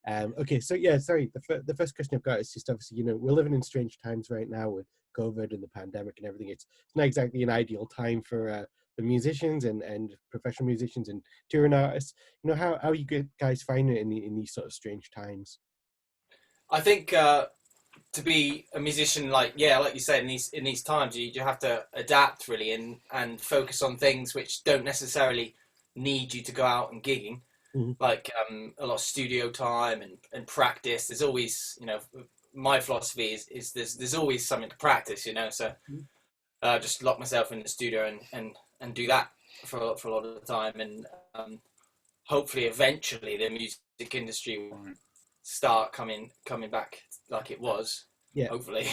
Okay, so yeah, sorry. The first question I've got is just obviously, we're living in strange times right now with COVID and the pandemic and everything. It's not exactly an ideal time for the musicians and professional musicians and touring artists. How you guys find it in these sort of strange times? I think to be a musician, like you said, in these times, you have to adapt really and focus on things which don't necessarily need you to go out and gigging. Mm-hmm. Like a lot of studio time and practice. There's always, my philosophy is there's always something to practice, so just lock myself in the studio and do that for a lot of the time, and hopefully eventually the music industry will start coming back like it was. Yeah, hopefully.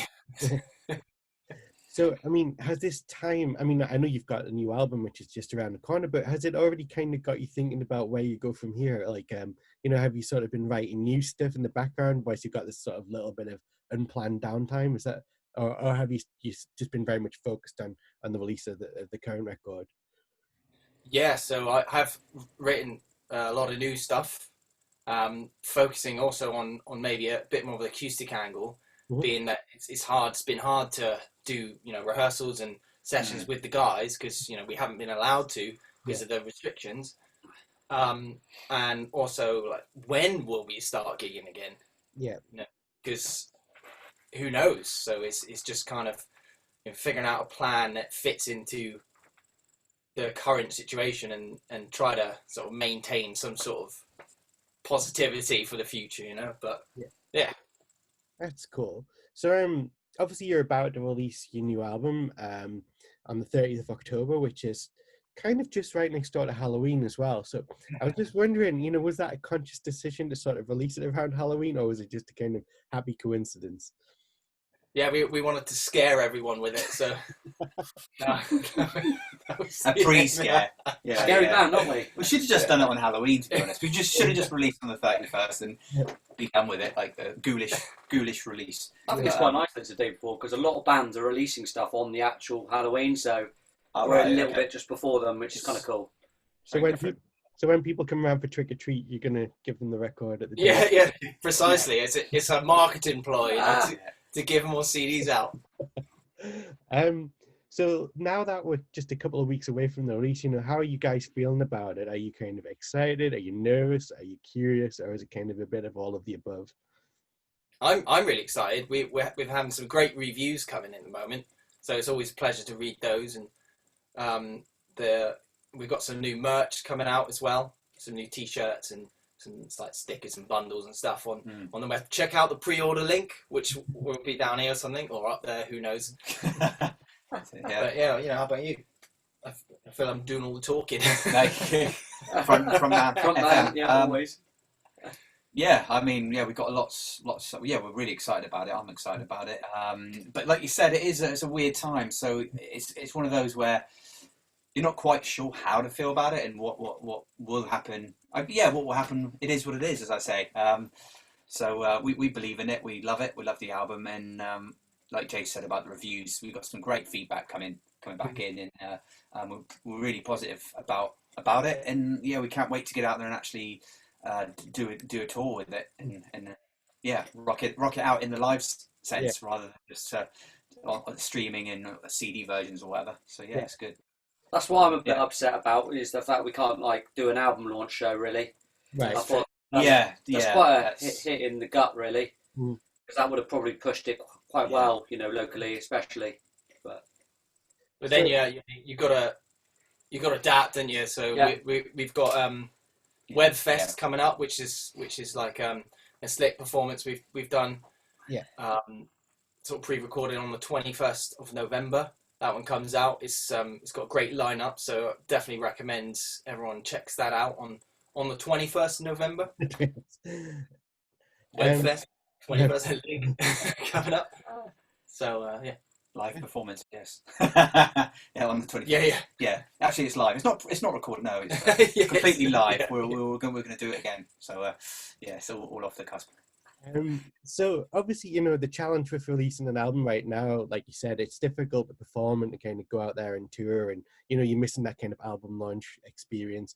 So, I mean, has this time, I mean, I know you've got a new album, which is just around the corner, but has it already kind of got you thinking about where you go from here? Like, have you sort of been writing new stuff in the background whilst you've got this sort of little bit of unplanned downtime? Is that, or have you just been very much focused on the release of the current record? Yeah, so I have written a lot of new stuff, focusing also on maybe a bit more of an acoustic angle, being that it's hard. It's been hard to do rehearsals and sessions with the guys because we haven't been allowed to because of the restrictions, and also like when will we start gigging again? Because who knows? So it's just kind of figuring out a plan that fits into the current situation and try to sort of maintain some sort of positivity for the future, but yeah. That's cool. So obviously you're about to release your new album on the 30th of October, which is kind of just right next door to Halloween as well. So I was just wondering, was that a conscious decision to sort of release it around Halloween, or was it just a kind of happy coincidence? Yeah, we wanted to scare everyone with it, so a pre-scare. Yeah, scary band, aren't we? We should have just done it on Halloween, to be honest. We should have just released on the 31st and be done with it, like a ghoulish release. I think it's quite nice that it's the day before, because a lot of bands are releasing stuff on the actual Halloween, so we're a little bit just before them, which is kind of cool. So when people come around for trick or treat, you're gonna give them the record at the day. Yeah, precisely. It's a marketing ploy, to give more CDs out. So now that we're just a couple of weeks away from the release, how are you guys feeling about it? Are you kind of excited? Are you nervous? Are you curious? Or is it kind of a bit of all of the above? I'm really excited. We're having some great reviews coming in at the moment, so it's always a pleasure to read those. And we've got some new merch coming out as well, some new T-shirts and some like stickers and bundles and stuff on the web. Check out the pre-order link, which will be down here or something, or up there, who knows. But yeah, how about you? I feel I'm doing all the talking. from that, always. Yeah, I mean, we've got lots. We're really excited about it. I'm excited about it. But like you said, it's a weird time. So it's one of those where you're not quite sure how to feel about it and what will happen. What will happen? It is what it is, as I say. So we believe in it. We love it. We love the album, and like Jay said about the reviews, we've got some great feedback coming back in, and we're really positive about it. And we can't wait to get out there and actually do a tour with it, and rock it out in the live sense rather than just on streaming and CD versions or whatever. So it's good. That's what I'm a bit upset about, is the fact we can't do an album launch show, really. Right. I thought that's quite a hit in the gut, really, because that would have probably pushed it quite well, locally especially. But then you got to adapt, didn't you? So we've got Webfest coming up, which is like a slick performance we've done. Sort of pre-recorded on the 21st of November. That one comes out. It's got a great lineup, so definitely recommend everyone checks that out on the 21st of November. Webfest 21st coming up. So live performance, yes. On the 21st. Yeah. Actually, it's live. It's not recorded. No, it's completely live. We're going to do it again. So it's all off the cusp. So obviously, the challenge with releasing an album right now, like you said, it's difficult to perform and to kind of go out there and tour, and you're missing that kind of album launch experience.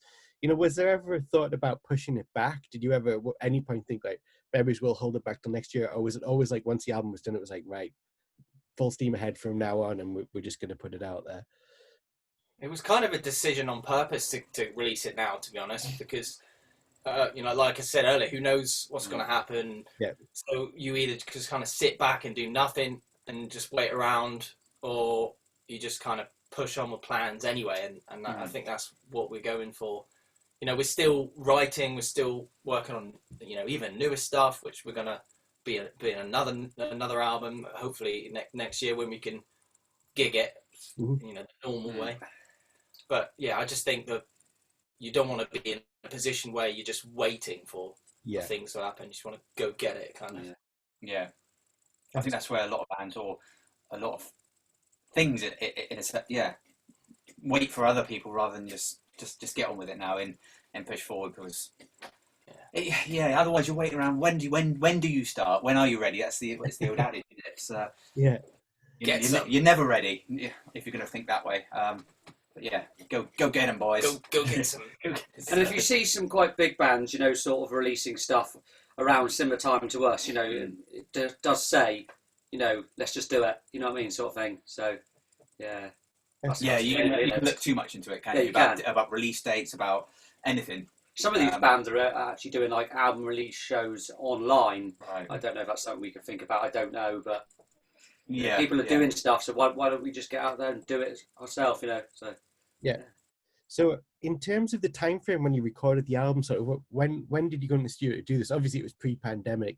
was there ever a thought about pushing it back? Did you ever at any point think like, maybe we'll hold it back till next year? Or was it always like once the album was done, it was like, right, full steam ahead from now on, and we're just going to put it out there? It was kind of a decision on purpose to release it now, to be honest, because, like I said earlier, who knows what's going to happen. Yeah. So you either just kind of sit back and do nothing and just wait around, or you just kind of push on with plans anyway. And I think that's what we're going for. We're still writing, we're still working on, even newer stuff, which we're going to be in another album, hopefully next year when we can gig it, the normal way. But yeah, I just think that you don't want to be in a position where you're just waiting for things to happen. You just want to go get it, kind of. Yeah. I think that's where a lot of bands or a lot of things in a set, wait for other people rather than just get on with it now and push forward, because otherwise you're waiting around. When do you start? When are you ready? It's the old adage. It's you're never ready if you're going to think that way. But yeah, go get them, boys. Go get some. And if you see some quite big bands, sort of releasing stuff around similar time to us, it does say, let's just do it. You know what I mean, sort of thing. So, yeah. You can look too much into it, can't you? About release dates, about anything. Some of these bands are actually doing like album release shows online. Right. I don't know if that's something we can think about. I don't know, but people are doing stuff. So why don't we just get out there and do it ourselves? So yeah. So in terms of the time frame when you recorded the album, sort of when did you go in the studio to do this? Obviously, it was pre-pandemic.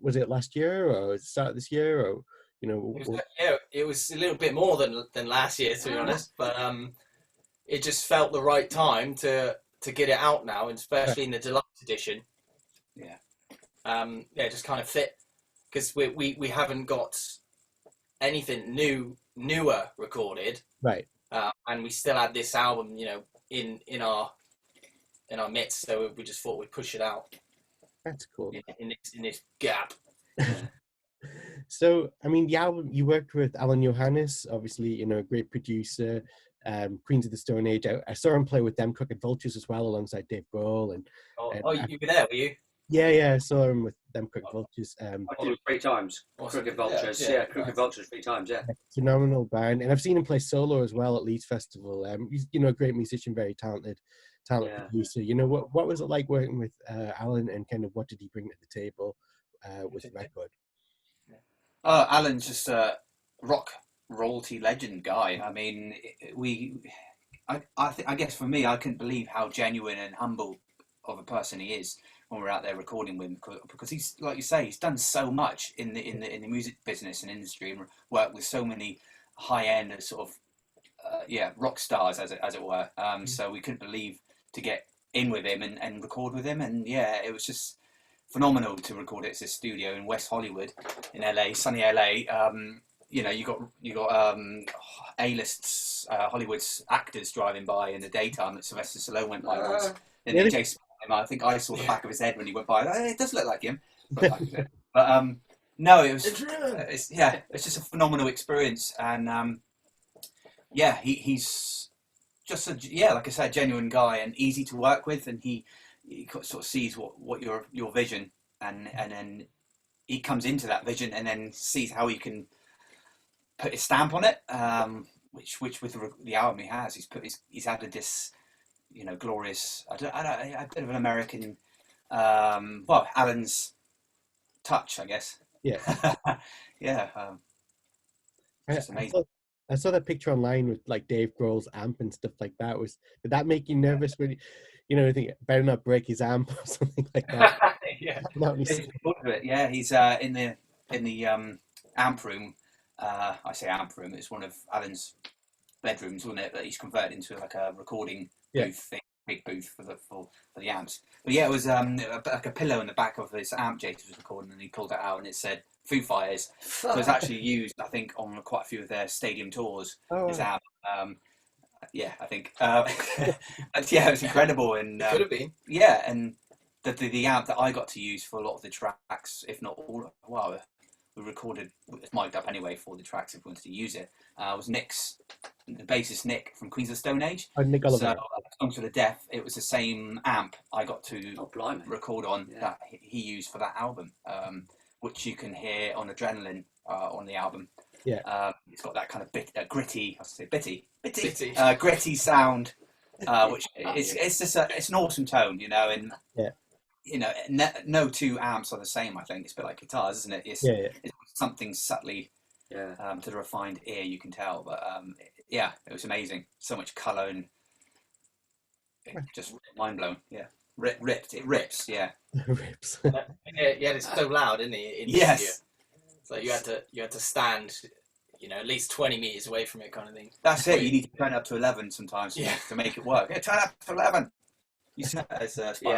Was it last year or start of this year, or it was a little bit more than last year, to be honest. But it just felt the right time to get it out now, and especially in the deluxe edition. Yeah. It just kind of fit, because we haven't got anything newer recorded. Right. And we still had this album, in our midst, so we just thought we'd push it out. That's cool. In this gap. So, I mean, the album, you worked with Alan Johannes, obviously, a great producer, Queens of the Stone Age. I saw him play with Them Crooked Vultures as well, alongside Dave Grohl. You were there, were you? Yeah, I saw him with Them Crooked Vultures. I did 3 times. Awesome. Crooked Vultures, Crooked Vultures 3 times, yeah. Phenomenal band. And I've seen him play solo as well at Leeds Festival. He's, a great musician, very talented producer. What was it like working with Alan, and kind of what did he bring to the table with the record? Alan's just a rock royalty legend guy. I mean, I guess for me, I couldn't believe how genuine and humble of a person he is when we're out there recording with him, because he's, like you say, he's done so much in the music business and industry, and worked with so many high end sort of rock stars, as it were. So we couldn't believe to get in with him and record with him, and it was just phenomenal to record at his studio in West Hollywood in LA, sunny LA. You got A-list Hollywood's actors driving by in the daytime that Sylvester Stallone went by once. And really? Jason, I think I saw the back of his head when he went by. It does look like him. But no, it was. It's just a phenomenal experience, and he's just like I said, genuine guy and easy to work with, and he sort of sees what your vision, and then he comes into that vision and then sees how he can put his stamp on it, which with the album he has, he's added this glorious, a bit of an American, Alan's touch, I guess. Yeah. It's amazing. I saw that picture online with like Dave Grohl's amp and stuff like that. Did that make you nervous when you think better not break his amp or something like that? Yeah, he's in the amp room. I say amp room. It's one of Alan's bedrooms, wasn't it? That he's converted into like a recording booth thing, big booth for the amps. But it was like a pillow in the back of his amp Jason was recording, and he pulled it out and it said Foo Fighters. So it was actually used, I think, on quite a few of their stadium tours. His amp. I think. It was incredible, and could have been. Yeah, and the amp that I got to use for a lot of the tracks, if not all, we recorded, it's mic'd up anyway for the tracks if we wanted to use it, was the bassist Nick from Queens of the Stone Age. Oh, Nick Oliver. So Songs for the Deaf, it was the same amp I got to record on that he used for that album, which you can hear on Adrenaline on the album. Yeah. It's got that kind of gritty, Bitty. gritty sound, which it's just it's an awesome tone, and no two amps are the same. I think it's a bit like guitars, isn't it? It's something subtly to the refined ear you can tell, but it was amazing. So much colour and just mind blown. Yeah, ripped. It rips. Yeah, rips. It's so loud, isn't it? Yes. So you had to stand, at least 20 meters away from it, kind of thing. That's it. You need to turn it up to 11 sometimes to make it work. Turn it up to 11. You see that as it's all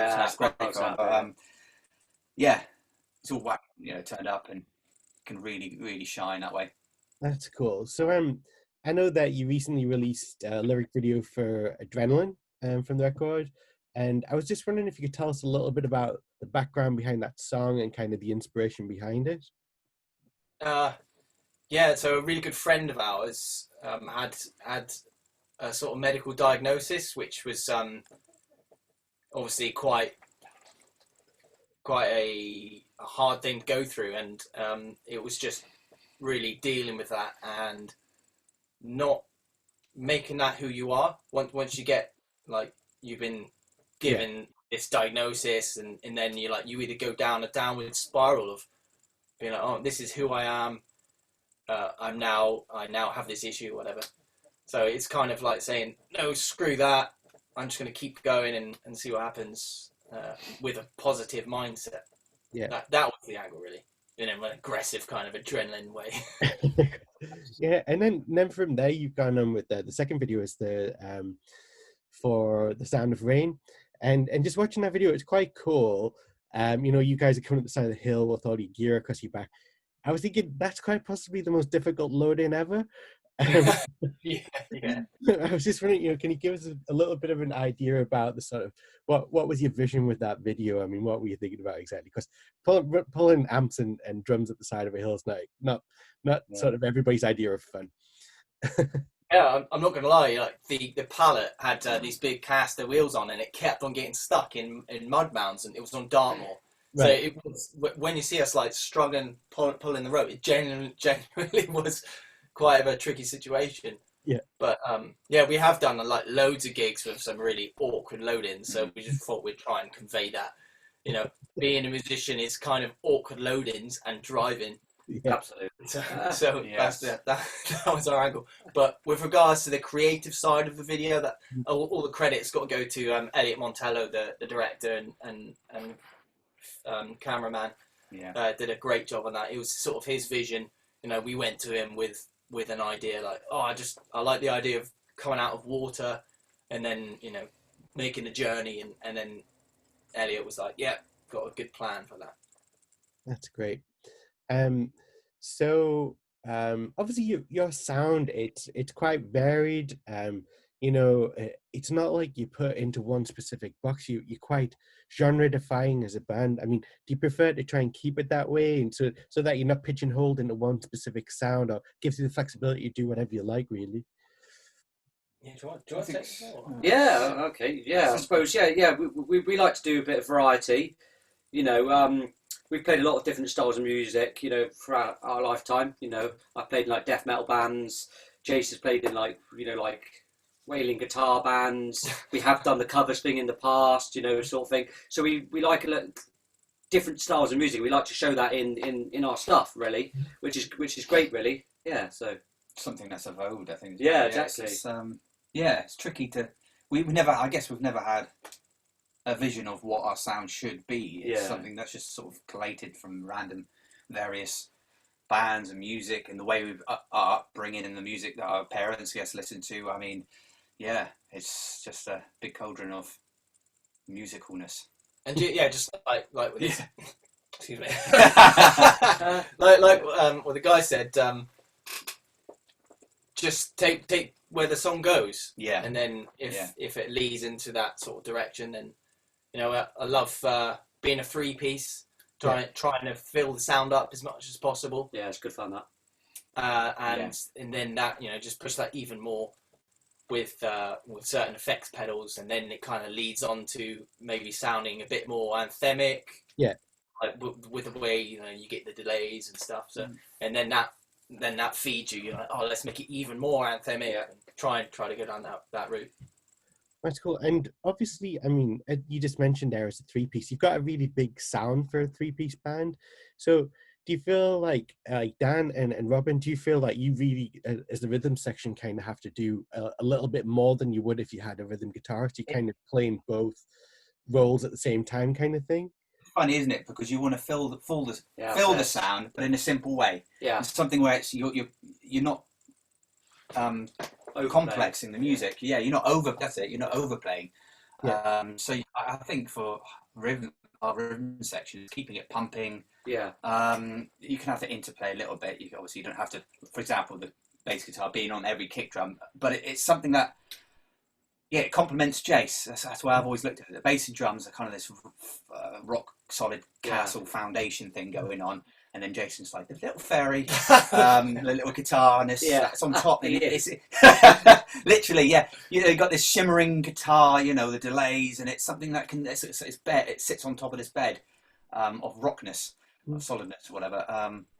turned up and can really, really shine that way. That's cool. So I know that you recently released a lyric video for Adrenaline from the record, and I was just wondering if you could tell us a little bit about the background behind that song and kind of the inspiration behind it. So a really good friend of ours had a sort of medical diagnosis, which was obviously quite a hard thing to go through, and it was just really dealing with that and not making that who you are. Once you get, like, you've been given this diagnosis, and then you either go down a downward spiral of being like, oh, this is who I am. I now have this issue, whatever. So it's kind of like saying, no, screw that. I'm just going to keep going and see what happens with a positive mindset. Yeah, that was the angle, really, in an aggressive kind of adrenaline way. Yeah, and then from there you've gone on with the second video is the for The Sound of Rain, and just watching that video, it's quite cool. You guys are coming up the side of the hill with all your gear across your back. I was thinking that's quite possibly the most difficult load-in ever. Yeah. I was just wondering, can you give us a little bit of an idea about the sort of what was your vision with that video? I mean, what were you thinking about exactly? Because pulling amps and drums at the side of a hill is not sort of everybody's idea of fun. Yeah, I'm not going to lie. Like the pallet had these big caster wheels on, and it kept on getting stuck in mud mounds, and it was on Dartmoor. Right. So it was, when you see us struggling pulling the rope, it genuinely was quite a tricky situation. Yeah. But we have done loads of gigs with some really awkward load-ins, so we just thought we'd try and convey that. Being a musician is kind of awkward load-ins and driving. Yeah. Absolutely. So yes. that was our angle. But with regards to the creative side of the video, that all the credit's got to go to Elliot Montello, the director and cameraman. Yeah. Did a great job on that. It was sort of his vision. We went to him with an idea I like the idea of coming out of water and then making the journey, and then Elliot was like, yeah, got a good plan for that. That's great. So obviously your sound, it's quite varied. It's not like you put into one specific box. You're quite genre defying as a band. I mean, do you prefer to try and keep it that way, and so that you're not pigeonholed into one specific sound, or gives you the flexibility to do whatever you like, really? Yeah, do you want to take it? Yeah, okay. Yeah, I suppose. Yeah. We like to do a bit of variety. We've played a lot of different styles of music, throughout our lifetime. I played in death metal bands. Jason's played in wailing guitar bands. We have done the covers thing in the past, sort of thing. So we like different styles of music. We like to show that in our stuff, really, which is great, really. Yeah, so something that's evolved, I think. Yeah, exactly. It's tricky to. We've never had a vision of what our sound should be. It's something that's just sort of collated from random various bands and music, and the way we've our upbringing and the music that our parents listen to. I mean, it's just a big cauldron of musicalness. And just like with this, excuse me, what the guy said, just take where the song goes, and then if it leads into that sort of direction, then I love being a 3-piece. trying to fill the sound up as much as possible. Yeah, it's good fun that. And then that, just push that even more with certain effects pedals, and then it kind of leads on to maybe sounding a bit more anthemic. Yeah. Like with the way you get the delays and stuff. So and then that feeds you. You're like, oh, let's make it even more anthemic. And try to go down that route. That's cool. And obviously, I mean, you just mentioned there as a 3-piece, you've got a really big sound for a 3-piece band. So do you feel like Dan and Robin, do you feel like you really, as the rhythm section, kind of have to do a little bit more than you would if you had a rhythm guitarist? You kind of playing both roles at the same time kind of thing? Funny, isn't it? Because you want to fill the sound, but in a simple way. Yeah. It's something where you're not complexing the music. Yeah, you're not you're not overplaying. Yeah. So I think for our rhythm section, keeping it pumping. Yeah. You can have to interplay a little bit. You don't have to, for example, the bass guitar being on every kick drum, but it's something that, it complements Jace. That's why I've always looked at it. The bass and drums are kind of this rock solid castle foundation thing going on, and then Jason's like the little fairy, the little guitar, and that's on top. And it's literally, you got this shimmering guitar, the delays, and it's something that it sits on top of this bed of rockness, of solidness, whatever.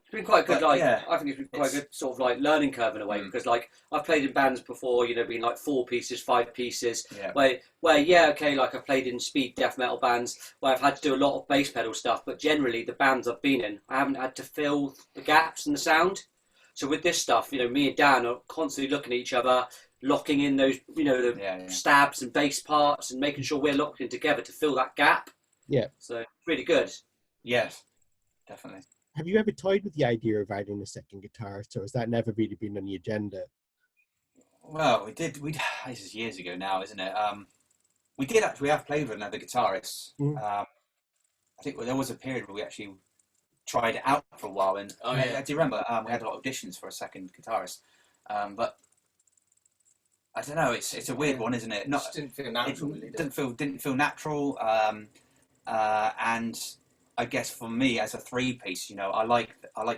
It's been quite good. I think it's been quite a good sort of like learning curve in a way, because like I've played in bands before, being like 4 pieces, 5 pieces, where like I've played in speed death metal bands where I've had to do a lot of bass pedal stuff, but generally the bands I've been in, I haven't had to fill the gaps in the sound. So with this stuff, me and Dan are constantly looking at each other, locking in those, stabs and bass parts, and making sure we're locked in together to fill that gap. Yeah. So really good. Yes, definitely. Have you ever toyed with the idea of adding a second guitarist, or has that never really been on the agenda? Well, we did. This is years ago now, isn't it? We did actually. We have played with another guitarist. I think there was a period where we actually tried it out for a while, and do you remember? We had a lot of auditions for a second guitarist, but I don't know. It's a weird one, isn't it? Just didn't feel natural. It didn't feel natural, and I guess for me as a 3-piece, I like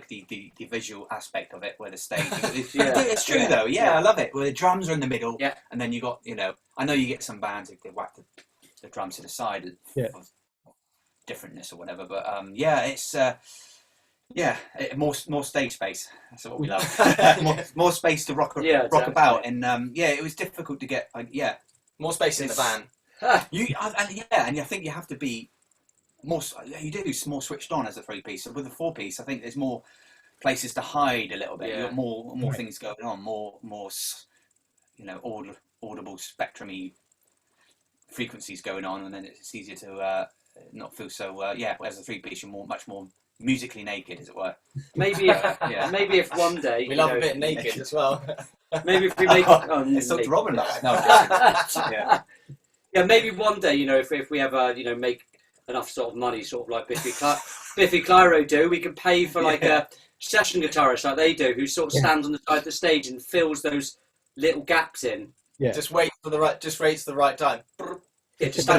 the visual aspect of it, where the stage. It's true though. I love it. Where the drums are in the middle, and then you got I know you get some bands that they whack the drums to the side for differentness or whatever, but it's more stage space. That's what we love. more space to rock about, and it was difficult to get. More space in the van. And I think you have to be more switched on as a 3-piece. So with a 4-piece, I think there's more places to hide a little bit. You've got more things going on, more audible spectrumy frequencies going on, and then it's easier to not feel so. As a 3-piece, you're much more musically naked, as it were. Maybe if one day we love a bit naked as well. Maybe if we make it's Dr. Robin. No, maybe one day, if we ever make enough sort of money, sort of like Biffy Clyro do, we can pay for like a session guitarist like they do, who sort of stands on the side of the stage and fills those little gaps in. Yeah. Just waits for the right time. Yeah, just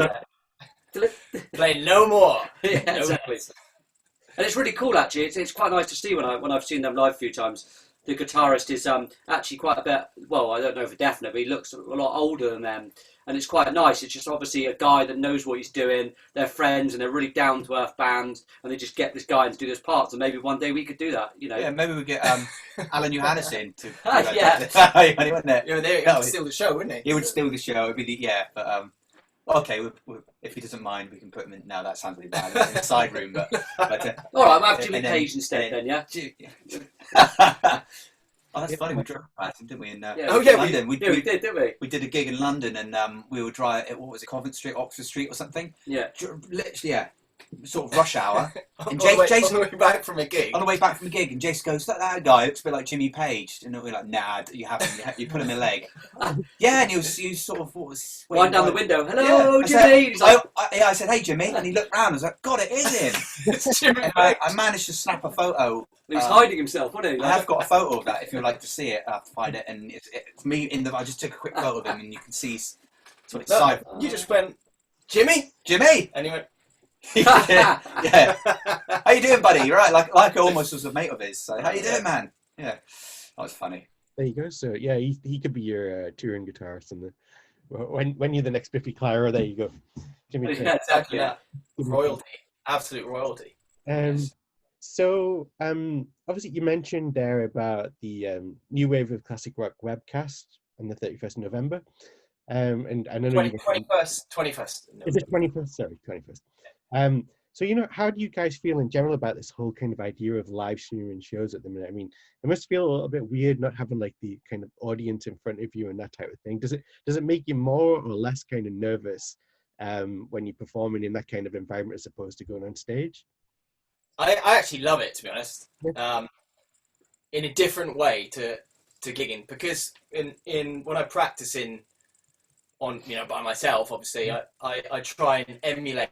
play no more. Exactly. And it's really cool actually. It's quite nice to see when I've seen them live a few times. The guitarist is actually quite a bit. Well, I don't know for definite, but he looks a lot older than them. And it's quite nice. It's just obviously a guy that knows what he's doing. They're friends and they're really down to earth band, and they just get this guy to do those parts. And maybe one day we could do that. Yeah, maybe we get Alan Johannes in to. He would steal the show, wouldn't he? He would steal the show. It'd be but okay. If he doesn't mind, we can put him in. No, that sounds really bad. In the side room, but all right, I'll have Jimmy Page instead then. Yeah. Oh, that's funny. We drove past him, didn't we? In London. We did, didn't we? We did a gig in London, and we would drive. What was it? Covent Street, Oxford Street, or something? Yeah. Literally, sort of rush hour. And Jason, on the way back from a gig. And Jason goes, "That guy looks a bit like Jimmy Page." And we're like, "Nah, you haven't. You put him in the leg." And he was sort of wind down the window. Hello, Jimmy. I said, "Hey, Jimmy," and he looked round. I was like, "God, it is him." It's Jimmy. I managed to snap a photo. He was hiding himself, wasn't he? I have got a photo of that. If you'd like to see it, I'll find it. And it's me I just took a quick photo of him, and you can see sort of side. You just went, Jimmy, and he went. yeah. how you doing, buddy? Right, like I almost was a mate of his. So, how you doing, man? Yeah, that was funny. There you go. So yeah, he could be your touring guitarist, and when you're the next Biffy Clyro, there you go. Jimmy Cliff. Yeah, exactly. Yeah. Royalty, absolute royalty. Yes. So obviously you mentioned there about the New Wave of Classic Rock webcast on the 31st of November. And I know 21st. Is it 21st? Sorry, 21st. So, how do you guys feel in general about this whole kind of idea of live streaming shows at the minute? I mean, it must feel a little bit weird not having like the kind of audience in front of you and that type of thing. Does it make you more or less kind of nervous when you're performing in that kind of environment as opposed to going on stage? I actually love it, to be honest. In a different way to gigging, because in when I practice by myself, obviously I try and emulate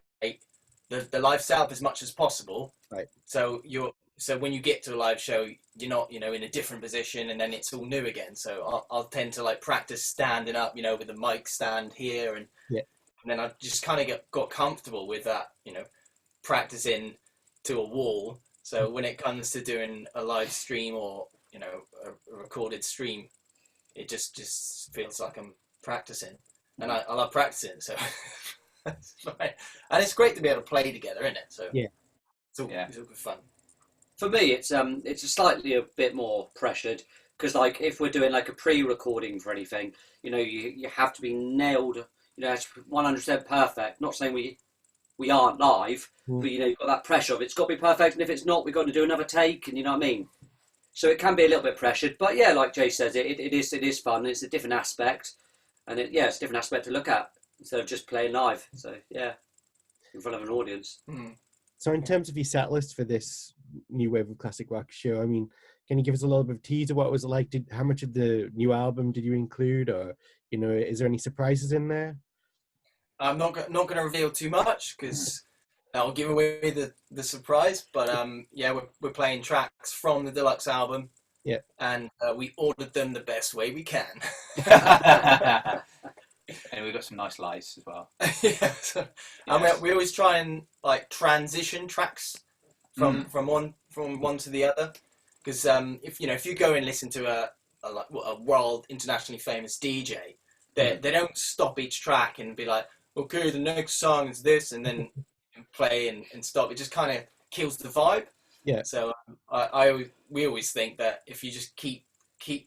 the live setup as much as possible. Right. So when you get to a live show, you're not in a different position, and then it's all new again. So I'll tend to like practice standing up, with the mic stand here, and then I just kind of got comfortable with that, practicing to a wall. So when it comes to doing a live stream or a recorded stream, it just feels like I'm practicing, and I love practicing. So. That's fine. And it's great to be able to play together, isn't it? So it's all good fun. For me, it's a bit more pressured, because like if we're doing like a pre-recording for anything, you have to be nailed, 100% perfect. Not saying we aren't live, but you've got that pressure of it's got to be perfect, and if it's not, we've got to do another take, and you know what I mean. So it can be a little bit pressured, but yeah, like Jay says, it is fun. It's a different aspect, and it's a different aspect to look at instead of just playing live. So yeah, in front of an audience. So in terms of your set list for this New Wave of Classic Rock show, I mean, can you give us a little bit of teaser? What was it like? How much of the new album did you include, or is there any surprises in there? I'm not going to reveal too much because I'll give away the surprise. But we're playing tracks from the deluxe album. Yeah, and we ordered them the best way we can. And we've got some nice lights as well. We always try and like transition tracks from one to the other, because if you go and listen to a world internationally famous DJ, they don't stop each track and be like, okay, the next song is this, and then play and stop. It just kind of kills the vibe. Yeah. So we always think that if you just keep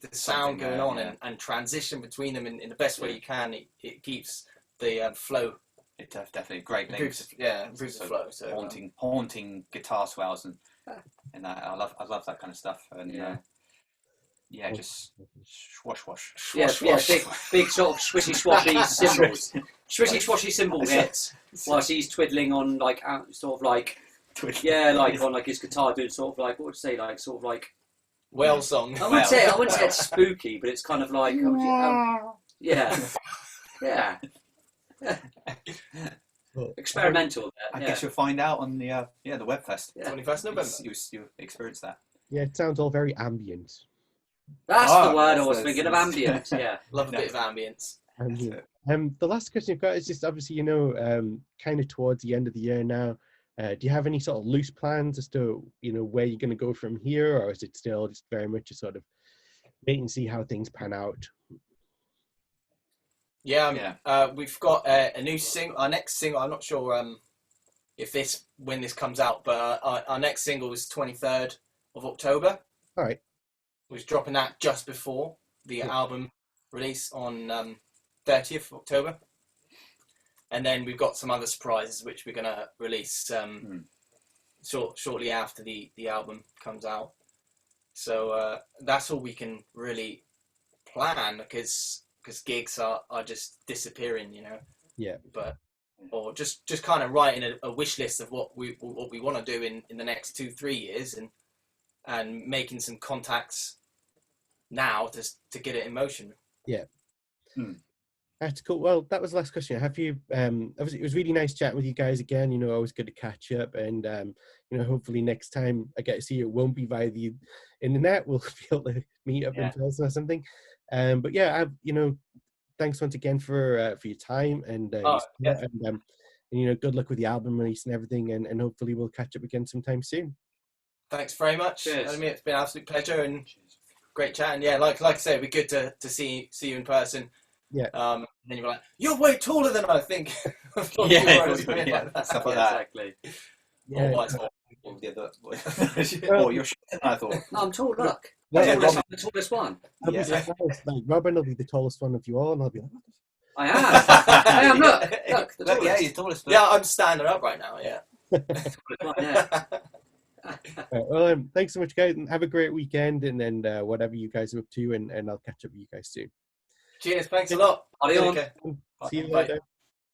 the sound going on and transition between them in the best way you can, it keeps the flow. It's definitely great links. Improves the flow. So haunting guitar swells and that. I love that kind of stuff. And just swash. Big sort of swishy swashy cymbals. Swishy swashy cymbal hits whilst he's twiddling on like sort of like on like his guitar, doing sort of like, what would you say, like sort of like whale song. I wouldn't say it's spooky, but it's kind of like experimental. I guess you'll find out on the Webfest. 21st November. You experience that. Yeah, it sounds all very ambient. That's the word I was thinking of, ambient. Yeah, love a bit of ambience. The last question I've got is just obviously, kind of towards the end of the year now. Do you have any sort of loose plans as to, where you're going to go from here, or is it still just very much a sort of wait and see how things pan out? We've got a new single. Our next single, I'm not sure when this comes out, but our next single is 23rd of October. All right. We're dropping that just before the album release on 30th of October. And then we've got some other surprises which we're going to release shortly after the album comes out. So that's all we can really plan, because gigs are just disappearing, Yeah. Or just kind of writing a wish list of what we want to do in the next 2-3 years, and making some contacts now to get it in motion. Yeah. That's cool. Well, that was the last question. Have you? Obviously, it was really nice chatting with you guys again. Always good to catch up, and hopefully next time I get to see you, it won't be via the internet. We'll be able to meet up in person or something. But yeah, thanks once again for your time and and good luck with the album release and everything, and hopefully we'll catch up again sometime soon. Thanks very much. Cheers. I mean, it's been an absolute pleasure and great chat. And yeah, like I say, it'd be good to see you in person. Yeah. And then you were like, you're way taller than I think. Stuff Like like that. Exactly. Yeah. Or the other, or you're shorter than I thought. No, I'm tall. Look, No, I'm Robin- the tallest one. I'll be Yeah. surprised. Like, Robin will be the tallest one of you all, and I'll be like, I am. I am. Look, the Look, yeah, tallest. you're tallest. Yeah, I'm standing up right now. Yeah. Tallest one, yeah. well, thanks so much, guys, and have a great weekend, and then whatever you guys are up to, and I'll catch up with you guys soon. Cheers. Thanks a lot. Adios. Okay. See you Bye. later.